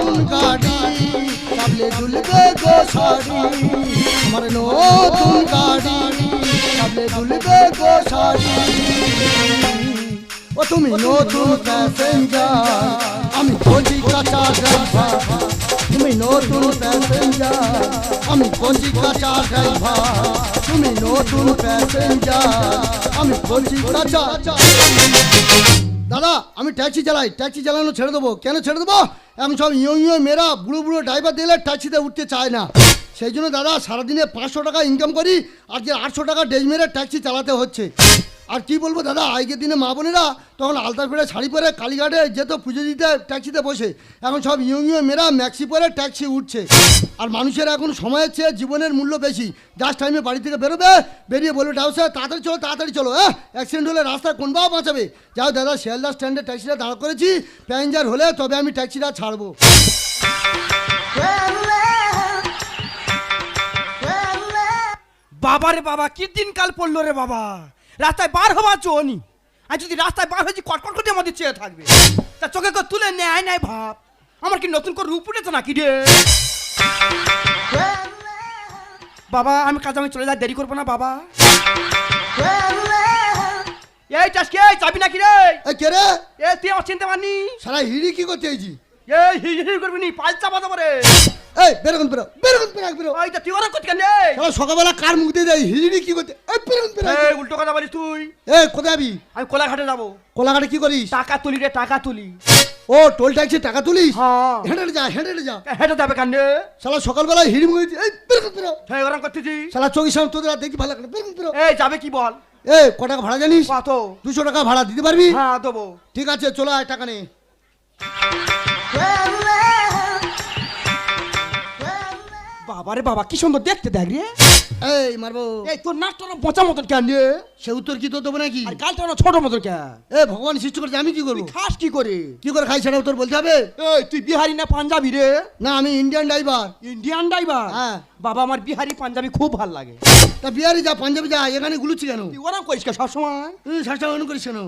নতুন গাড়ি চাপলে দুলবে গো শাড়ি আমার নতুন গাড়ি চাপলে দুলবে গো শাড়ি ও তুমি নতুন প্যাসেঞ্জার আমি কচি কাঁচা ড্রাইভার তুমি নতুন প্যাসেঞ্জার আমি কচি কাঁচা ড্রাইভার তুমি নতুন প্যাসেঞ্জার আমি কচি কাঁচা। দাদা আমি ট্যাক্সি চালাই, ট্যাক্সি চালানো ছেড়ে দেবো। কেন ছেড়ে দেবো? এখন সব ইয়ো মেয়েরা বুড়ো বুড়ো ড্রাইভার দিলে ট্যাক্সিতে উঠতে চায় না, সেই জন্য দাদা সারাদিনে 500 টাকা ইনকাম করি, আজকে 800 টাকা ডেজ মেরে ট্যাক্সি চালাতে হচ্ছে। আর কি বলবো দাদা, আগের দিনে মা বোনেরা তখন আলতা পরে শাড়ি পরে কালীঘাটে যেত পুজো দিতে ট্যাক্সিতে বসে, এখন সব ইয়ো মেয়েরা ম্যাক্সি পরে ট্যাক্সি উঠছে। আর মানুষের এখন সময়ের চেয়ে জীবনের মূল্য বেশি। জাস্ট টাইমে বাড়ি থেকে বেরোবে, বেরিয়ে বলবে ডাউসে তাড়াতাড়ি চলো, অ্যাক্সিডেন্ট হলে রাস্তায় কোন বাবা বাঁচাবে। যাও দাদা শিয়ালদা স্ট্যান্ডে ট্যাক্সিটা দাঁড় করেছি, প্যাসেঞ্জার হলে তবে আমি ট্যাক্সিটা ছাড়বো। বাবারে বাবা কি দিনকাল পড়লো রে বাবা, রাস্তায় বার হওয়ার জন্য আর যদি রাস্তায় বার হয়েছি কটকট করে আমাদের চেয়ে থাকবে, তা চোখে করে তুলে নেয় নাই ভাব, আমার কি নতুন করে রূপ উঠেছে নাকি রে বাবা। আমি কাজ আমি চলে যাই, দেরি করবো না বাবা। এই চাষকে চাবি নাকি রে? কে রে? এ তুই আমার চিনতে পারনি? সারা হিড়ি কি করতে এইছি? এই হিড়ি করবি নি, পাল চাপা দেবো রে। এই বেরোন বেরো বেরোন বেরো। ওই তুই ওরা করতে কেন? সকালবেলা কার মুখ দিয়ে যাই হিড়ি কি করতে? এই বেরোন বেরো। এই উল্টো কথা বলিস তুই। এই কোথায় যাবি? আমি কোলাঘাটে যাবো। কোলাঘাটে কি করিস? টাকা তুলি রে, টাকা তুলি। ও টোল ট্যাক্সি টাকা তুলিস? হ্যাঁ। হেঁটে যা হেঁটে যাবে কেন? শালা সকালবেলা হিড়ি মুখ দিয়ে এই বেরোন বেরো। হ্যাঁ ওরকম করতেছি। শালা চোখের সামনে তোদের আর দেখি ভালো লাগে, বেরোন বেরো। এই যাবে কি বল? এই ক টাকা ভাড়া জানিস? কত? 200 টাকা ভাড়া দিতে পারবি? হ্যাঁ দেবো। ঠিক আছে চলো আয়, টাকা নে। বাবারে বাবা কি সুন্দর দেখতে, দেখ রে। এই মারবো। এই তোর নাকটা না বোচা মতন কেন রে? সে উত্তর কি তো দেবো নাকি? আর গালটা না ছোট মতন কেন? এ ভগবান সৃষ্টি করেছে, আমি কি করবো? খাস কি করে? কি করে খাই সেটা উত্তর বলতে হবে। এই তুই বিহারি না পাঞ্জাবি রে? না আমি ইন্ডিয়ান ড্রাইভার। Indian driver? হ্যাঁ। বাবা আমার বিহারি পাঞ্জাবি খুব ভালো লাগে। তা বিহারি যা পাঞ্জাবি যা, এখানে গুলুচ্ছি কেন? তুই ওরকম করিস কে সবসময়? তুই শাসা মনে করিস কেন?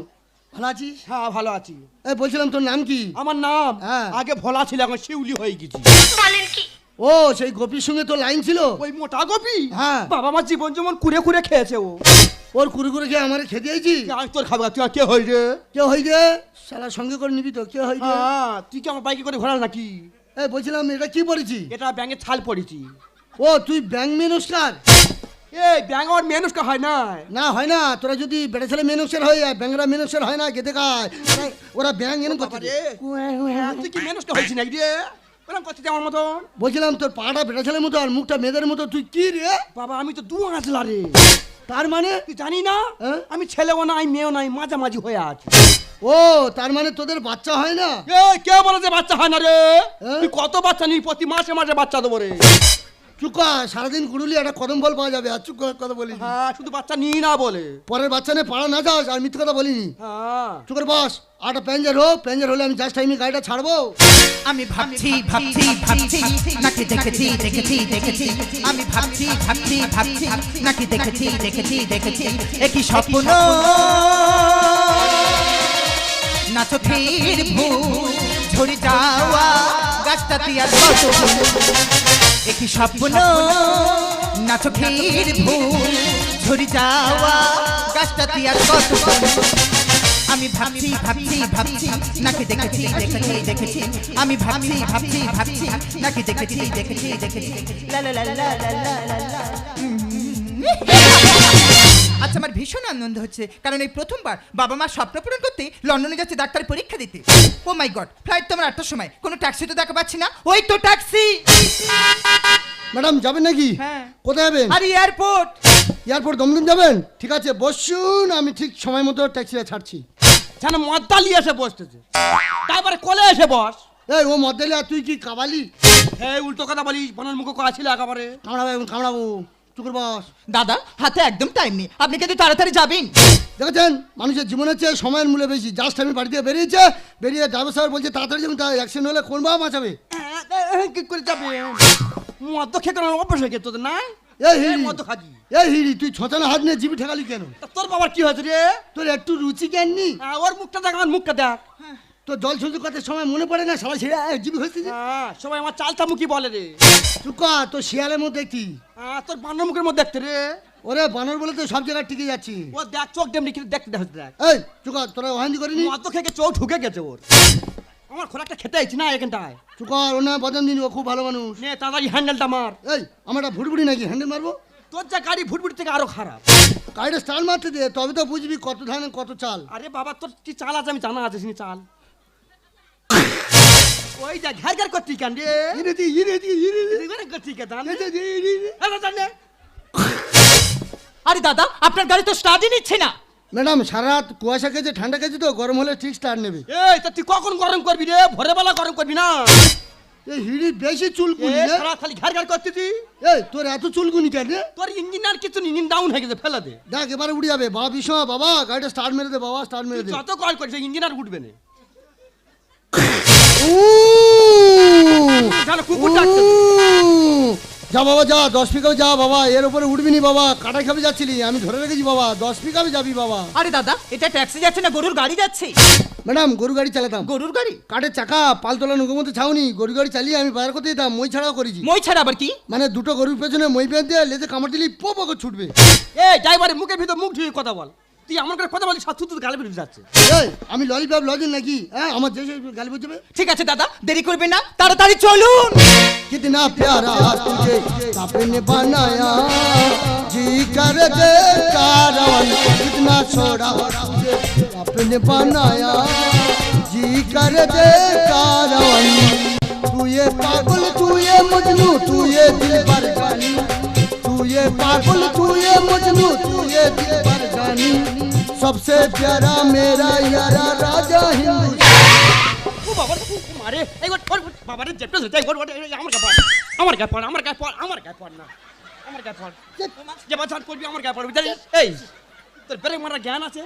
ভালো আছিস? হ্যাঁ ভালো আছি। এই বলছিলাম তোর নাম কি? আমার নাম হ্যাঁ। আগে ভোলা ছিল, এখন শিউলি হয়ে গেছি। ও সেই গোপীর সঙ্গে তোর লাইন ছিল? ওই মোটা গোপী? হ্যাঁ। বাবা আমার জীবন যেমন কুড়ে কুড়ে খেয়েছে ও। ওর কুড়ে খেয়ে আমার খেতে আইছি? আমি তোর খাবার, তুই আর কে হই রে? কে হই রে? শালা সঙ্গে করে নিবি তো? কে হই রে? হ্যাঁ তুই কি আমার বাইকে করে ঘোরাল নাকি? এই বলছিলাম এটা কি পড়েছি? এটা ব্যাঙের ছাল পড়েছি। ও তুই ব্যাংক মেনস্টার? এই ব্যাঙ আমার মেনুষটা হয় না। না হয় না, তোরা যদি বেড়ে ছেলে মেনস্টার হয়, ব্যাংরা মেনস্টার হয় না, গেতে খায় ওরা ব্যাংক এরকম করতে। তুই কি মেনুষটা হয়েছি নাকি রে? ওরকম করতে আমার মতো। বলছিলাম তোর পাটা বেড়ে ছেলের মতো আর মুখটা মেয়েদের মতো, তুই কি রে? বাবা আমি তো 2 আঁচলা রে। তার মানে? তুই জানি না হ্যাঁ? আমি ছেলেও নাই মেয়েও নাই, মাঝামাঝি হয়ে আছি। ও তার মানে তোদের বাচ্চা হয় না? এই কে বলে যে বাচ্চা হয় না রে? হ্যাঁ? তুই কত বাচ্চা নিস? প্রতি মাসে মাসে বাচ্চা দেবো রে। চুকা সারাদিন গুড়ুলি একটা কদম বল পাওয়া যাবে, আর চুকা কথা বলি। হ্যাঁ শুধু বাচ্চা নিই না বলে। পরের বাচ্চা নিয়ে পাড়া না যাস, আর মিথ্যে কথা বলিনি। হ্যাঁ চুকের বস আটা প্যাঞ্জার হলে আমি জাস্ট টাইমে গাড়িটা ছাড়বো। আমি ভাবছি নাকি দেখেছি আমি ভাবছি নাকি দেখেছি একই স্বপ্ন না চোখের ভুল ঝরে যাওয়া গাছটাতে আর কত একই স্বপ্ন না চোখের ভুল ঝরে যাওয়া গাছটাতে আর কত আমি ভাবছি নাকি দেখেছি আমি ভাবছি নাকি দেখেছি লা লা লা লা লা লা লা। আচ্ছা আমার ভীষণ আনন্দ হচ্ছে, কারণ এই প্রথমবার বাবা মা স্বপ্ন পূরণ করতে লন্ডনে যাচ্ছে ডাক্তার পরীক্ষা দিতে। ও মাই গড, ফ্লাইট তো আমার 8টার সময়, কোনো ট্যাক্সি তো দেখা পাচ্ছি না। ওই তো ট্যাক্সি। ম্যাডাম যাবেন নাকি? হ্যাঁ। কোথায় যাবেন? আরে এয়ারপোর্ট। এয়ারপোর্ট দমদম যাবেন? ঠিক আছে বসুন, আমি ঠিক সময় মতো ট্যাক্সিটা ছাড়ছি। যেন মদ্দালি এসে বসতেছে, তারপরে কোলে এসে বস। এই ও মদ্দালি, আর তুই কি কাবালি? এই উল্টো কথা বলিস, বনের মুখে কয়া ছিল একেবারে। কামড়াবো চুকুর বস। দাদা হাতে একদম টাইম নেই, আপনি কিন্তু তাড়াতাড়ি যাবেন। দেখেছেন মানুষের জীবনের চেয়ে সময়ের মূল্য বেশি। জাস্ট আমি বাড়ি থেকে বেরিয়ে ড্রাইভার সাহেব বলছে তাড়াতাড়ি যাবেন, তাই অ্যাক্সিডেন্ট হলে কোন বাবা বাঁচাবে? কি করে যাবে? মদ্য খেয়ে কোনো অভ্যাস হয়ে গেছে তোদের না? এই হিড়ি, মদ্য খাবি? এই হিড়ি তুই ছচানা হাত নিয়ে জিবি ঠেকালি কেন? তোর বাবার কি হয়েছে রে? তোর একটু রুচি জ্ঞান নি? ওর মুখটা দেখ, আমার মুখটা দেখ। তো জল সহ্য করতে সময় মনে পড়ে না, সবাই ছেড়ে জীবী হয়েছে। হ্যাঁ, সবাই আমার চালটা মুখি বলে রে। চুকা তো শিয়ালের মধ্যে কি? তোর বানর মুখের মধ্যে দেখতে রে। ওরে বানর বলে তো সব জায়গায় টিকে যাচ্ছি। ও দেখ চোখ ডেমনি কিন্তু দেখতে দেখ দেখ। এই চুকা তোরা ওহান্দি করিনি? মদ খেয়ে চোখ ঢুকে গেছে ওর। আমার খোরাকটা খেতে আইছি না এখানটায়। চুকা ও না বদন দিন, ও খুব ভালো মানুষ। নে তাড়াতাড়ি হ্যান্ডেলটা মার। এই আমারটা ভুটভুটি নাকি হ্যান্ডেল মারবো? তোর যা গাড়ি ভুটভুটি থেকে আরো খারাপ। গাড়িটা স্টার্ট মারতে দে, তবে তো বুঝবি কত ধান কত চাল। আরে বাবা তোর কি চাল আছে আমি জানা আছে সিনি চাল। ওই যা ঘর ঘর করতি কেন রে? ঘর করতি কে জান? জানে আরে দাদা, আপনার গাড়ি তো স্টার্টই নিচ্ছে না। ম্যাডাম সারা রাত কুয়াশা খেয়েছে, ঠান্ডা খেয়েছে, তো গরম হলে ঠিক স্টার্ট নেবে। এই তা তুই কখন গরম করবি রে? ভোরে বেলা গরম করবি না। এই হিড়ি বেশি চুলকুনি রে। সারা খালি ঘর ঘর করতেছি। এই তোর এত চুলকুনি কেন রে? তোর ইঞ্জিনিয়ার কিছু ইঞ্জিন ডাউন হয়ে গেছে, ফেলে দে। দেখ এবারে উড়ে যাবে। বাবা বিষ্ণু, বাবা গাড়িটা স্টার্ট মেরে দে, বাবা স্টার্ট মেরে দে। যত কল করছে ইঞ্জিনিয়ার উঠবে না। জানো কুকুর ডাকছে। যা বাবা যা, 10 পিকাবে যা বাবা, এর উপরে উঠবি নি বাবা, কাটাই খাবে যাচ্ছিলি, আমি ধরে রেখেছি বাবা, 10 পিকাবে যাবি বাবা। আরে দাদা, এটা ট্যাক্সি যাচ্ছে না গরুর গাড়ি যাচ্ছে? ম্যাডাম গরু গাড়ি চালাতাম। গরুর গাড়ি? কাঠের চাকা, পালতোলা নৌকোর মধ্যে ছাউনি, গরু গাড়ি চালিয়ে আমি বাজার করতে যেতাম, মই ছাড়াও করেছি। মই ছাড়া আবার কি? মানে দুটো গরুর পেছনে মই বেঁধে দিয়ে লেজে কামড় দিলি পো পো করে ছুটবে। এই ড্রাইভারের মুখের ভিতর মুখ ঢুকে কথা বল। তুই আমার কাছে কথা বলি, সাথে গালি বেরিয়ে যাচ্ছে। এই আমি ললিপপ লজেন নাকি? হ্যাঁ আমার দেশে গালি বুঝবে। ঠিক আছে দাদা, দেরি করবেন না, তাড়াতাড়ি চলুন। कितना प्यारा तुझे आपने बनाया, जी कर दे कारवन, कितना छोड़ा तुझे आपने बनाया, जी कर दे कारवन, तू ये पागल तू ये मजनू तू ये दिलबर जानी, तू ये पागल तू ये मजनू तू ये दिलबर जानी, सबसे प्यारा मेरा यारा राजा हिंदुस्तान। ও বাবা মারে এই বাবারে জেপটা ধরতে আমার গায়ে পড় আমার গায়ে পড় আমার গায়ে পড় না আমার গায়ে পড় যে বাজান পড়বি আমার গায়ে পড়বি জানিস? এই তোর ব্রেক মারার জ্ঞান আছে?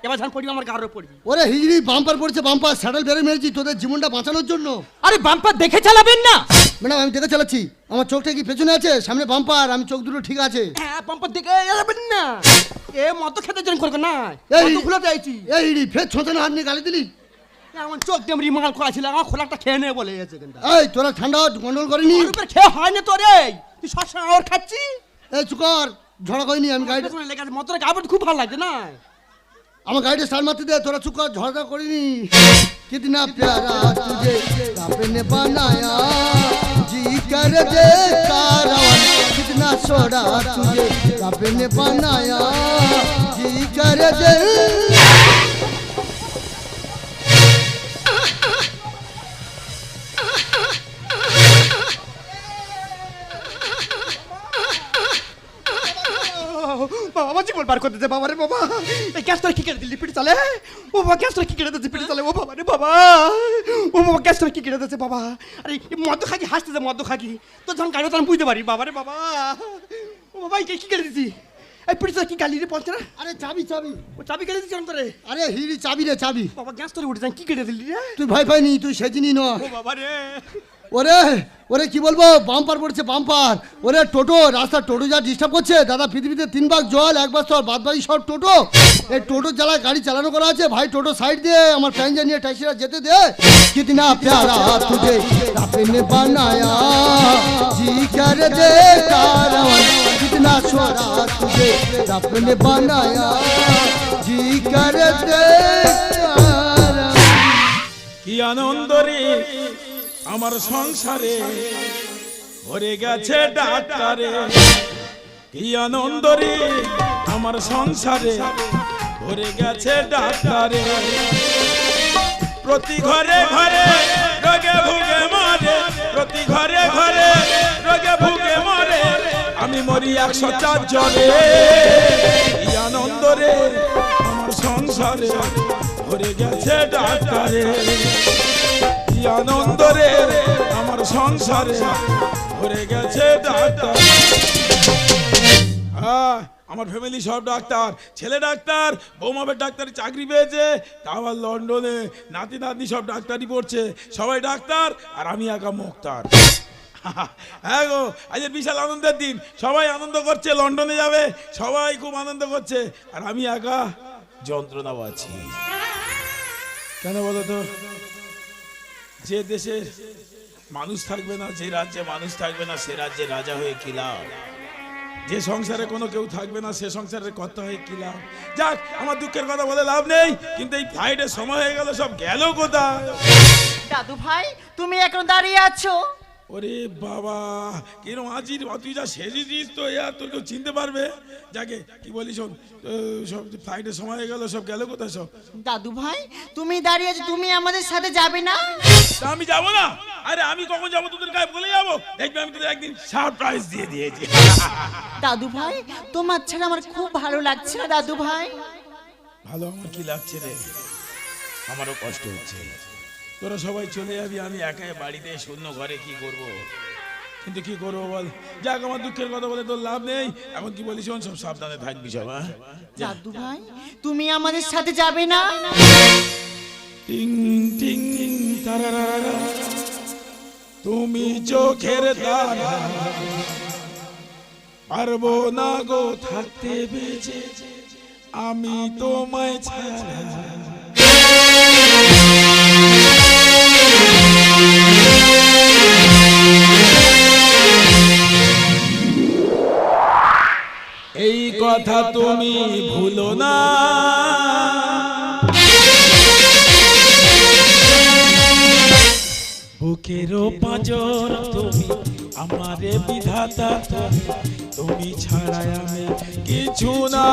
এবার ধান পড়বি আমার গায়ে পড়বি। ওরে হিজড়ি বাম্পার পড়ছে, বাম্পার স্যাডেল বেড়ে মেরেছি তোদের জীবনটা বাঁচানোর জন্য। আরে বাম্পার দেখে চালাবেন না। ম্যাডাম আমি দেখে চালাচ্ছি, আমার চোখটা কি পেছনে আছে, সামনে বাম্পার, আমি চোখ দুটো ঠিক আছে। হ্যাঁ পাম্পার দিকে যাবেন না। মদ খেতে জন্য করবে না, এই খুলে চাইছি। এই হিড়ি ফের ছোঁচানো হাত নিয়ে গালি দিলি। আমার চোখ দিয়ে রিমাল করা ছিল, আমার খোলাটা খেয়ে নেবে বলে গেছে। এই তোরা ঠান্ডা গন্ডল করিনি? খেয়ে হয় না তোর, তুই সবসময় আমার খাচ্ছি। এই চুকার ঝড়া করিনি আমি গাড়িটা লেগে আছে মতরে গাবট খুব ভালো লাগছে না। আমার গাড়িটা স্টার্ট মারতে দে, তোরা চুকার ঝড়া করিনি। कितना प्यारा तुझे आपने बनाया, जी कर दे कारवन, कितना छोड़ा तुझे आपने बनाया, जी कर दे। বাবা জীবন বার করতে দে বাবা রে বাবা। এই গ্যাস তোর কি কেটে দিলি পিঠে চলে? ও বাবা গ্যাস তোর কি কেটে দিচ্ছে পিঠে চলে? ও বাবা রে বাবা, ও বাবা গ্যাস তোর কি কেটে দিচ্ছে বাবা। আরে মদ খাকি হাসতেছে মদ খাকি, তোর যখন গাড়ি তখন বুঝতে পারি বাবা রে বাবা। ও বাবা কি কেটে দিচ্ছি? এই পিঠে তোর কি গালি রে পৌঁছে না? আরে চাবি চাবি, ও চাবি কেটে দিচ্ছি অন্তরে। আরে হিড়ি চাবি রে চাবি। বাবা গ্যাস তোর উঠে যান কি কেটে দিলি রে? তুই ভয় পাইনি, তুই সেদিনই ন। ও বাবা রে ওরে ওরে কি বলবো, বাম্পার পড়ছে বাম্পার। ওরে টোটো, রাস্তা টোটো যা ডিস্টার্ব করছে দাদা, পৃথিবীতে 3 ভাগ জল 1 ভাগ স্থল, বাদ বাকি সব টোটো। এই টোটো জ্বালায় গাড়ি চালানো করা আছে ভাই, টোটো সাইড দিয়ে আমার প্যাঞ্জা নিয়ে ট্যাক্সিরা যেতে দে। कितना प्यारा तुझे आपने बनाया, जी कर दे कारवन, कितना छोड़ा तुझे आपने बनाया, जी कर दे कारवन। কি আনন্দ রে আমার সংসারে ভরে গেছে ডাক্তারে, কি আনন্দ রে আমার সংসারে ভরে গেছে ডাক্তারে, প্রতি ঘরে ঘরে রোগে ভুগে মরে, প্রতি ঘরে ঘরে রোগে ভুগে মরে, আমি মরি 104 জ্বরে, কি আনন্দ রে আমার সংসারে ভরে গেছে ডাক্তারে, কি আনন্দ রে আমার সংসারে ভরে গেছে ডাক্তার। আমার ফ্যামিলি সব ডাক্তার, ছেলে ডাক্তার, বৌমাবের ডাক্তারি চাকরি পেয়েছে, তা আবার লন্ডনে নাতি নাতনি সব ডাক্তারি পড়ছে, সবাই ডাক্তার আর আমি একা মুক্তার। হ্যাঁ গো, আজকের বিশাল আনন্দের দিন, সবাই আনন্দ করছে, লন্ডনে যাবে, সবাই খুব আনন্দ করছে, আর আমি একা যন্ত্রণা পাচ্ছি। কেন বলো তো? যে দেশের মানুষ থাকবে না, যে রাজ্যে মানুষ থাকবে না, সে রাজ্যে রাজা হয়ে কি লাভ? যে সংসারে কোনো কেউ থাকবে না, সে সংসারের কর্তা হয়ে কি লাভ? যাক, আমার দুঃখের কথা বলে লাভ নেই, কিন্তু এই ফ্লাইটের সময় হয়ে গেল, সব গেল কোথায়? দাদু ভাই তুমি এখন দাঁড়িয়ে আছো? ওরে বাবা, কিরম আছিস? তুই যা সেজেছিস তো ইয়ার, তোর কেউ চিনতে পারবে? যাকে কি বলি শোন, সব ফ্লাইটের সময় হয়ে গেল, সব গেল কোথায় সব? দাদু ভাই তুমি দাঁড়িয়ে আছো, তুমি আমাদের সাথে যাবে না? তা আমি যাবো না? আরে আমি কখন যাবো? তোদের গায়ে বলে যাবো? দেখবি আমি তোদের একদিন সারপ্রাইজ দিয়ে দিয়েছি। দাদু ভাই তোমার ছাড়া আমার খুব ভালো লাগছে না দাদু ভাই। ভালো আমার কি লাগছে রে, আমারও কষ্ট হচ্ছে। তোরা সবাই চলে যাবি, আমি একাই বাড়িতে শূন্য ঘরে কি করব? কিন্তু কি করবো বল? যাক, আমার দুঃখের কথা বলে তোর লাভ নেই। এখন কি বলিস শোন, সব সাবধানে থাকবি সব, হ্যাঁ? দাদু ভাই তুমি আমাদের সাথে যাবে না? টিং টিং তারারারা, তুমি চোখের তারা, পারবো না গো থাকতে বেঁচে আমি তোমায় ছাড়া। এই কথা তুমি ভুলো না, বুকেরও পাঁজর তুমি, আমারে বিধাতা তুমি, তুমি ছাড়া আমি কিছু না,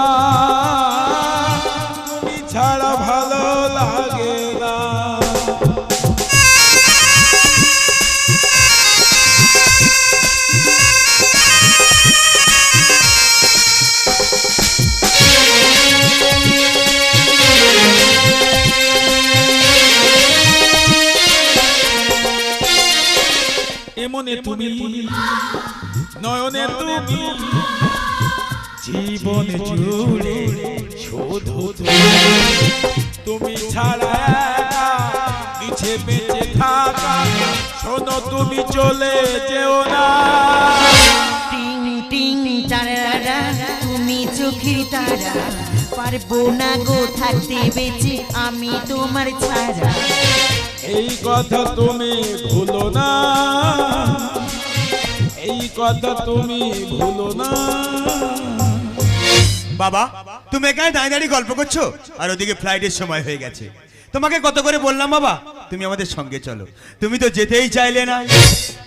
তুমি ছাড়া ভালো লাগে না। এমনে তুমি, নয়নে তুমি, জীবনে জুড়ে শুধু তুমি ছাড়া নিচে বেঁচে থাকা, শোনো তুমি চলে যেও না। টিং টিং তারারা তুমি চোখের তারা, পারবো না গো থাকতে বেঁচে আমি তোমার ছাড়া। এই কথা তুমি ভুলো না, এই কথা তুমি ভুলো না। বাবা তুমি এখানে দাঁড়িয়ে দাঁড়িয়ে গল্প করছো, আর ওদিকে ফ্লাইটের সময় হয়ে গেছে। তোমাকে কত করে বললাম বাবা তুমি আমাদের সঙ্গে চলো, তুমি তো যেতেই চাইলে না।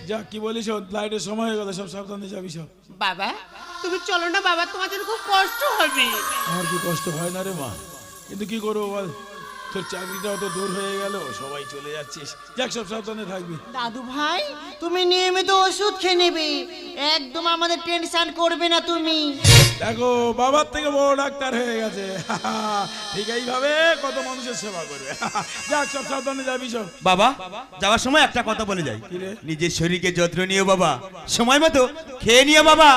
যা কি বলিস, ফ্লাইটের সময় হয়ে গেল, সব সাবধানে যাবি সব। বাবা তুমি চলো না বাবা, তোমার জন্য খুব কষ্ট হবে। আমার কি কষ্ট হয় না রে মা, কিন্তু কি করবো বল, তোর চাকরিটাও তো দূর হয়ে গেল, সবাই চলে যাচ্ছিস। যাক, সব সাবধানে থাকবি। দাদু ভাই তুমি নিয়মিত ওষুধ খেয়ে নেবে, একদম আমাদের টেনশন করবে না তুমি। দেখো, বাবার থেকে বড় ডাক্তার হয়ে গেছে, ঠিক এইভাবে কত মানুষের সেবা করবে। যাক, সব সাবধানে যাবি সব। বাবা যাওয়ার সময় একটা কথা বলে যাই, কি রে? নিজের শরীরকে যত্ন নিও বাবা, সময় মতো খেয়ে নিও বাবা।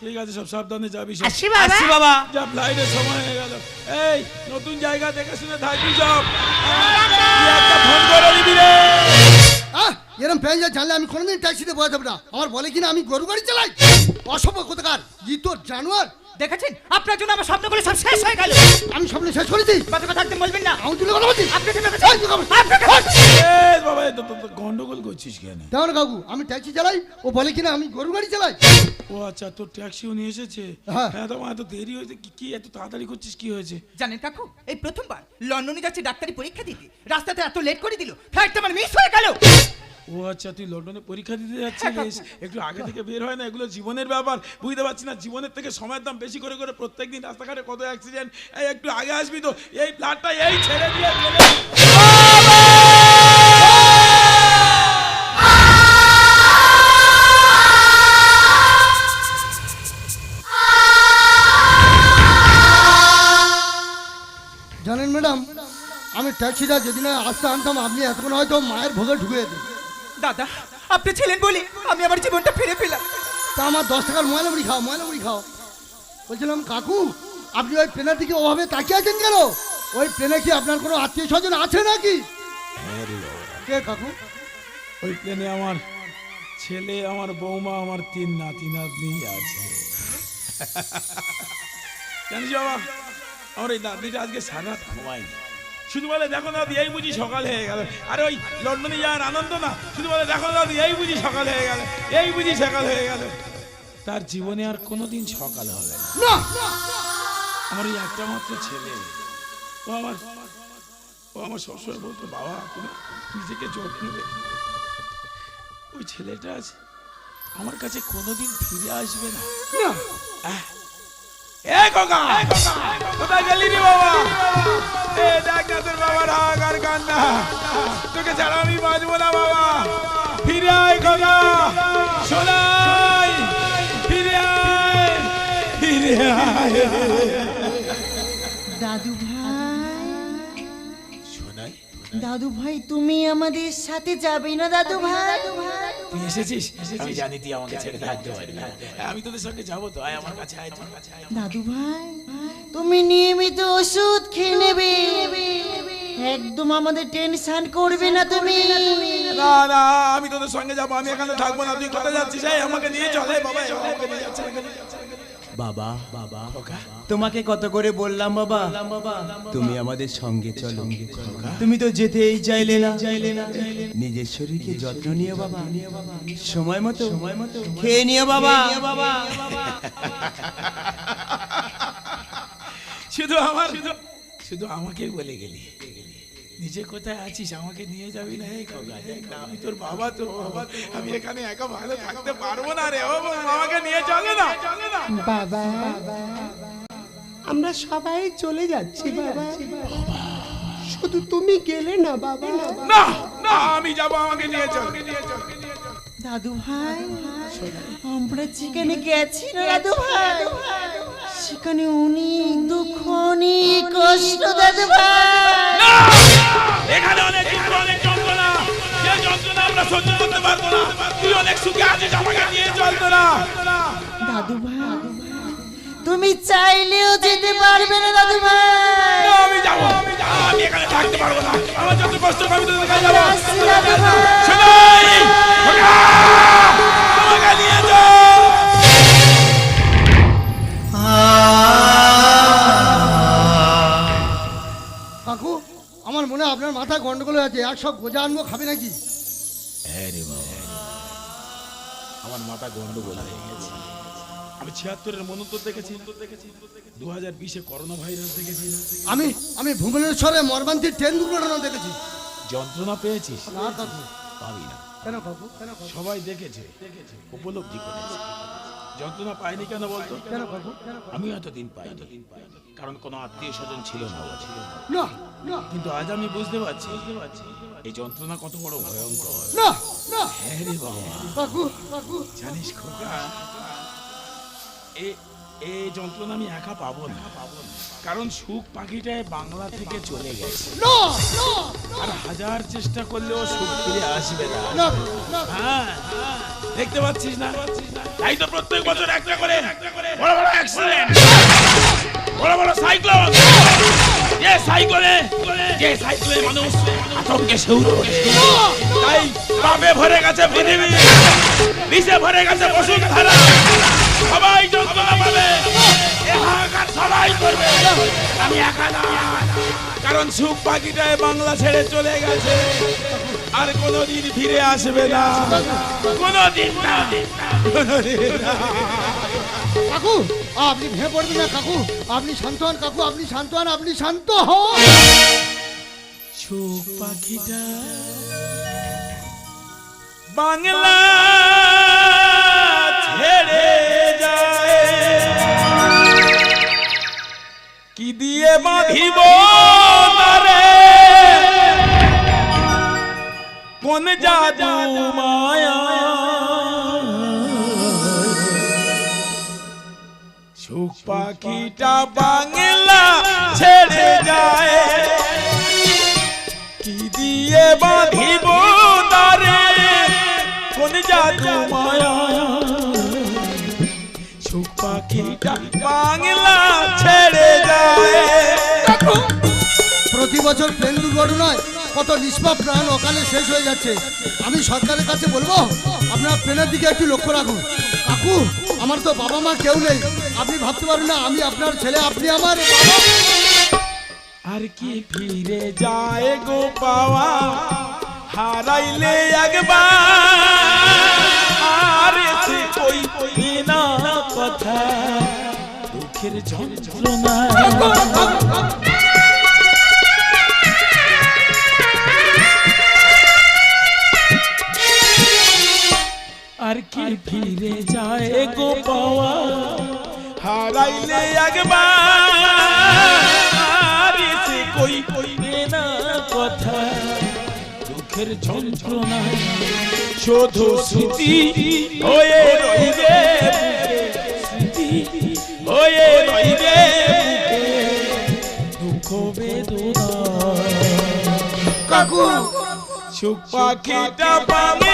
ঠিক আছে, সব সাবধানে যাবি সব। আসি বাবা। আসছি বাবা। যা, ফ্লাইটের সময় হয়ে গেল। এই নতুন জায়গা দেখে শুনে থাকবি সব। তুই একটা ফোন করে দিবি রে। এরম প্যাসেঞ্জার জানলে আমি কোনোদিন ট্যাক্সিতে বসে যাবো না। আমার বলে কিনা আমি গরু গাড়ি চালাই, অসভ্য কোথাকার ই তোর জানোয়ার। দেখেছেন আপনার জন্য আমার স্বপ্নগুলো সব শেষ হয়ে গেল। আমি স্বপ্ন শেষ করেছি, কথা কথা একদম বলবেন না। আমি তুলে কথা বলছি। আপনি কি ভেবেছেন? এই, তুই কথা বল। এই বাবা, তো গন্ডগোল করছিস কেন? দেখো না কাকু, আমি ট্যাক্সি চালাই, ও বলে কিনা আমি গরু গাড়ি চালাই। ও আচ্ছা, তোর ট্যাক্সিও নিয়ে এসেছে। হ্যাঁ। হ্যাঁ, তোমার এত দেরি হয়েছে কি এত তাড়াতাড়ি করছিস, কি হয়েছে? জানেন কাকু, এই প্রথমবার লন্ডনে যাচ্ছি ডাক্তারি পরীক্ষা দিতে, রাস্তাতে এত লেট করে দিল, ফ্লাইটটা আমার মিস হয়ে গেল। ও আচ্ছা, তুই লন্ডনে পরীক্ষা দিতে যাচ্ছিস, একটু আগে থেকে বের হয় না? এগুলো জীবনের ব্যাপার, বুঝতে পারছি না। জীবনের থেকে সময়ের দাম বেশি করে করে প্রত্যেকদিন রাস্তাঘাটে কত অ্যাক্সিডেন্ট। এই একটু আগে আসবি তো, এই ফ্ল্যাটটা এই ছেড়ে দিয়ে জানেন ম্যাডাম, আমি ট্যাক্সিটা যদি না আসতে আনতাম, আপনি এতক্ষণ হয়তো মায়ের ভোগে ঢুকে যেতেন। দাদা আপনি ছিলেন বলে আমি আমার জীবনটা ফিরে পেলাম। তা আমার 10 টাকার ময়লা মুড়ি খাও, ময়লা মুড়ি খাও। বলছিলাম কাকু, আপনি ওই প্লেনের দিকে ওভাবে তাকিয়ে আছেন কেন? ওই প্লেনে কি আপনার কোনো আত্মীয় স্বজন আছে নাকি? কে কাকু? ওই প্লেনে আমার ছেলে, আমার বৌমা, আমার 3 নাতি নাতনি আছে। জানিস বাবা, আমার এই নাতনিটা আজকে সারা রাত ঘুমায়নি, শুধু বলে দেখো দাদি এই বুঝি সকাল হয়ে গেল। আরে ওই লন্ডনে যাওয়ার আনন্দ না, শুধু বলে দেখো দাদি এই বুঝি সকাল হয়ে গেল, এই বুঝি সকাল হয়ে গেল। তার জীবনে আর কোনোদিন সকাল হবে না। আমার এই একটা মাত্র ছেলে, ও আমার সবসময় বলতো বাবা তুমি নিজেকে যত্ন নেবে। ওই ছেলেটা আছে আমার কাছে কোনোদিন ফিরে আসবে না। কোথায় গেলি রে বাবা? দেখ না তোর বাবার হাক আর কান্না, তোকে ছাড়া আমি বাঁচবো না বাবা। ফিরে আয় খোকা, সোনাই ফিরে আয়, ফিরে আয়। দাদু ভাই, সোনাই দাদু ভাই তুমি আমাদের সাথে যাবে না দাদু ভাই? তুই এসেছিস, আমি জানি তুই আমাকে ছেড়ে থাকতে পারবি না। আমি তোদের সঙ্গে যাবো তো, আয় আমার কাছে আয়, তোর কাছে আয়। দাদু ভাই তুমি নিয়মিত ওষুধ খেয়ে নেবে, একদম আমাদের টেনশন করবে না তুমি। না না আমি তোদের সঙ্গে যাবো, আমি এখানে থাকবো না। তুই কোথায় যাচ্ছিস? এই আমাকে নিয়ে চলে বাবা, আমাকে নিয়ে যাচ্ছে। বাবা বাবা তোমাকে কত করে বললাম বাবা, তুমি আমাদের সঙ্গে চলো। তুমি তো যেতেই চাইলে না। নিজের শরীরকে যত্ন নিও বাবা, সময় মতো খেয়ে নিও বাবা। শুধু আমাকে বলে গেলি নিজে কোথায় আছিস, আমাকে নিয়ে যাবি না? এই খোকা দেখ না, আমি তোর বাবা, তোর বাবা, আমি এখানে একা ভালো থাকতে পারবো না রে। ও আমাকে নিয়ে চলে না। বাবা আমরা সবাই চলে যাচ্ছি বাবা, শুধু তুমি গেলে না বাবা। না না আমি যাবো, আমাকে নিয়ে চল। দাদু ভাই আমরা যেখানে গেছি না দাদু ভাই, সেখানে অনেক দুঃখ অনেক কষ্ট দাদু ভাই। এখানে অনেক দুঃখ, অনেক যন্ত্রণা, যে যন্ত্রণা আমরা সহ্য করতে পারবো না। তুই অনেক সুখে আছিস, আমাকে নিয়ে চল তোরা। দাদু ভাই তুমি চাইলেও যেতে পারবে না দাদু ভাই। না, আমি যাবো, আমি এখানে থাকতে পারবো না। আমার যত কষ্ট আমি তোদের কাছে যাবো। আসছি দাদু ভাই। শোনাই, খোকা, আমাকে নিয়ে চল। কাকু আমার মনে হয় আপনার মাথা গন্ডগোল আছে, একশো গোজা আনবো, খাবে নাকি? হ্যাঁ রে বাবা, আমার মাথা গন্ডগোল হয়ে গেছে। আমি ৭৬-এর মনোত্তর দেখেছি, ২০২০-এ করোনা ভাইরাস দেখেছি, আমি ভুবনেশ্বরে মর্মান্তিক ট্রেন দুর্ঘটনা দেখেছি। যন্ত্রণা পেয়েছিস? না কাকু। পাবি না। কেন কাকু? সবাই দেখেছে, উপলব্ধি করেছে। যন্ত্রণা পাইনি কেন বলতো? কেন কাকু? আমি এতদিন পাইনি, কারণ কোনো আত্মীয় স্বজন ছিল না। না না কিন্তু আজ আমি বুঝতে পারছি এই যন্ত্রণা কত বড় ভয়ঙ্কর। না না হ্যাঁ রে বাবা, কাকু কাকু জানিস খোকা, এই যন্ত্রণা আমি একা পাবো না, কারণ সুখ পাখিটায় বাংলা থেকে চলে গেছে। না না আর হাজার চেষ্টা করলেও সুখ ফিরে আসবে না। না না হ্যাঁ, দেখতে পাচ্ছিস না? তাই তো প্রত্যেক বছর একটা করে বড় বড় অ্যাক্সিডেন্ট, বড় বড় সাইক্লোন। যে সাইক্লোনে মানুষ আতঙ্কে শিউরে ওঠে। তাই পাপে ভরে গেছে পৃথিবী, বিষে ভরে গেছে বসুন্ধরা। সবাই যন্ত্রণা পাবে, এ হাহাকার সবাই করবে, আমি একা না। কারণ সুখ পাখিটায় বাংলা ছেড়ে চলে গেছে, আর কোনোদিন ফিরে আসবে না, কোনোদিন না, কোনোদিন না। কাকু আপনি ভেঙে পড়বেন না কাকু, আপনি শান্ত হন কাকু, আপনি শান্ত হন, আপনি শান্ত হন। সুখ পাখিটা বাংলা ছেড়ে যায়, কি দিয়ে বাঁধিব তারে, কোন জাদু মায়া। সুখ পাখিটা বাংলা ছেড়ে যায়, কি দিয়ে বাঁধিব তারে, কোন জাদু মায়া। সুখ পাখিটা বাংলা ছেড়ে যায়। প্রতি বছর প্লেন দুর্ঘটনায় কত নিষ্পাপ প্রাণ ওখানে শেষ হয়ে যাচ্ছে। আমি সরকারের কাছে বলবো আপনার প্লেনের দিকে একটু লক্ষ্য রাখুন। কাকু আমার তো বাবা মা কেউ নেই, আপনি ভাবতে পারেন না আমি আপনার ছেলে, আপনি আমার বাবা। আর কি ফিরে যায় গো পাওয়া হারাইলে একবার আর এসে কই কই না কথা দুঃখের যন্ত্রণা আর কি ফিরে যায় গো পাওয়া হারাইলে একবার এসে কই কই না কথা দুঃখের যন্ত্রণা শুধু স্মৃতি হয়ে রইবে স্মৃতি হয়ে রইবে দুঃখ বেদনা কাকু সুখ পাখিটা পাবে